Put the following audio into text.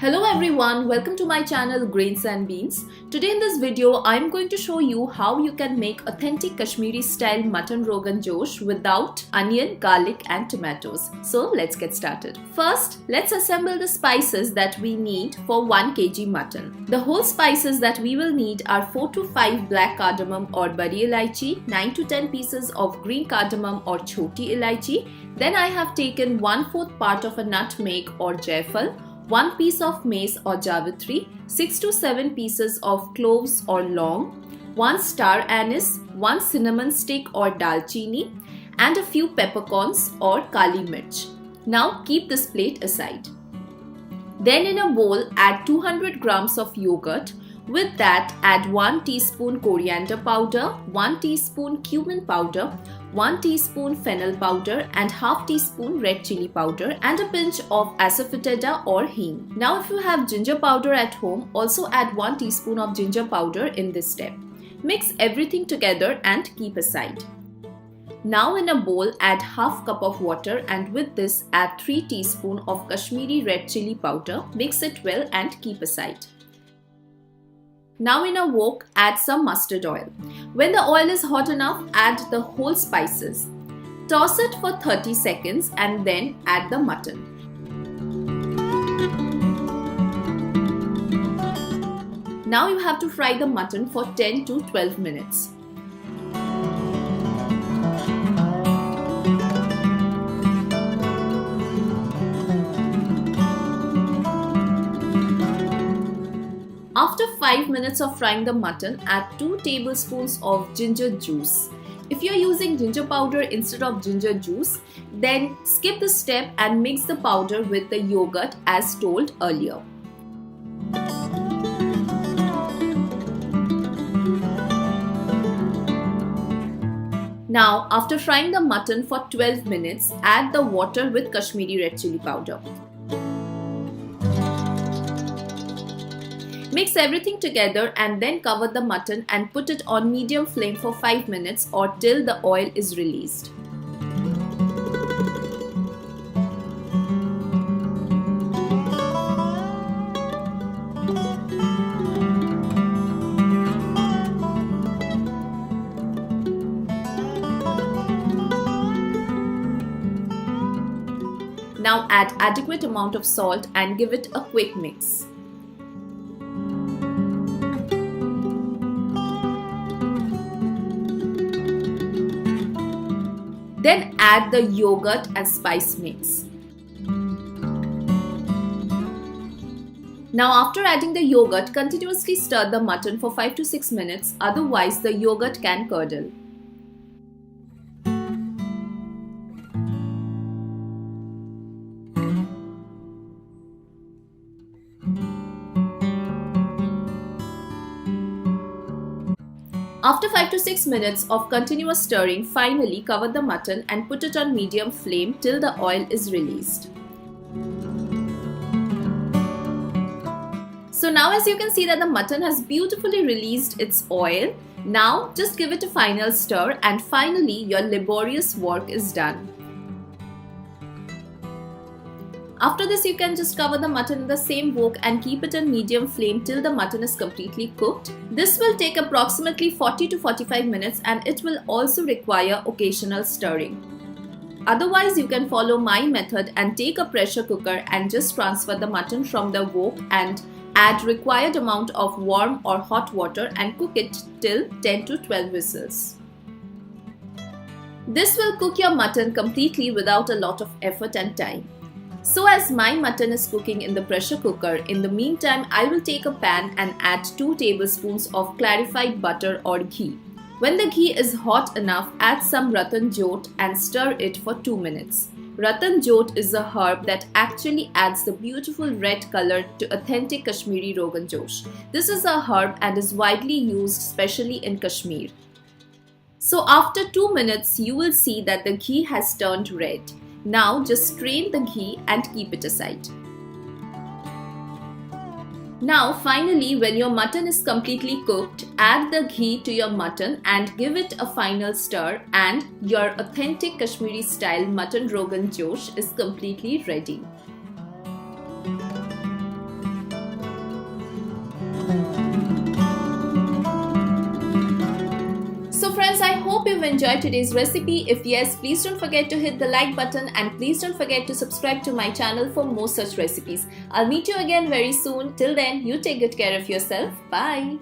Hello everyone, welcome to my channel Grains and Beans. Today in this video, I'm going to show you how you can make authentic Kashmiri style mutton rogan josh without onion, garlic and tomatoes. So let's get started. First, let's assemble the spices that we need for 1 kg mutton. The whole spices that we will need are 4 to 5 black cardamom or badi ilaichi, 9 to 10 pieces of green cardamom or choti ilaichi. Then I have taken 1/4 part of a nutmeg or jaifal, 1 piece of mace or javitri, 6 to 7 pieces of cloves or long, 1 star anise, 1 cinnamon stick or dalchini, and a few peppercorns or kali mirch. Now keep this plate aside. Then in a bowl add 200 grams of yogurt. With that add 1 teaspoon coriander powder, 1 teaspoon cumin powder, 1 teaspoon fennel powder and half teaspoon red chili powder and a pinch of asafoetida or hing. Now if you have ginger powder at home, also add 1 teaspoon of ginger powder in this step. Mix everything together and keep aside. Now in a bowl add half cup of water and with this add 3 teaspoon of Kashmiri red chili powder. Mix it well and keep aside. Now in a wok add some mustard oil. When the oil is hot enough, add the whole spices. Toss it for 30 seconds and then add the mutton. Now you have to fry the mutton for 10 to 12 minutes. After 5 minutes of frying the mutton, add 2 tablespoons of ginger juice. If you are using ginger powder instead of ginger juice, then skip this step and mix the powder with the yogurt as told earlier. Now, after frying the mutton for 12 minutes, add the water with Kashmiri red chili powder. Mix everything together and then cover the mutton and put it on medium flame for 5 minutes or till the oil is released. Now add adequate amount of salt and give it a quick mix. Then add the yogurt and spice mix. Now after adding the yogurt, continuously stir the mutton for 5 to 6 minutes, otherwise the yogurt can curdle. After 5 to 6 minutes of continuous stirring, finally cover the mutton and put it on medium flame till the oil is released. So now as you can see that the mutton has beautifully released its oil. Now just give it a final stir and finally your laborious work is done. After this, you can just cover the mutton in the same wok and keep it on medium flame till the mutton is completely cooked. This will take approximately 40 to 45 minutes and it will also require occasional stirring. Otherwise, you can follow my method and take a pressure cooker and just transfer the mutton from the wok and add required amount of warm or hot water and cook it till 10 to 12 whistles. This will cook your mutton completely without a lot of effort and time. So as my mutton is cooking in the pressure cooker, in the meantime I will take a pan and add 2 tablespoons of clarified butter or ghee. When the ghee is hot enough, add some rattan jot and stir it for 2 minutes. Rattan jot is a herb that actually adds the beautiful red color to authentic Kashmiri rogan josh. This is a herb and is widely used especially in Kashmir. So after 2 minutes, you will see that the ghee has turned red. Now just strain the ghee and keep it aside. Now finally, when your mutton is completely cooked, add the ghee to your mutton and give it a final stir and your authentic Kashmiri style mutton rogan josh is completely ready. friends, I hope you've enjoyed today's recipe. If yes, please don't forget to hit the like button and please don't forget to subscribe to my channel for more such recipes. I'll meet you again very soon. Till then, you take good care of yourself. Bye.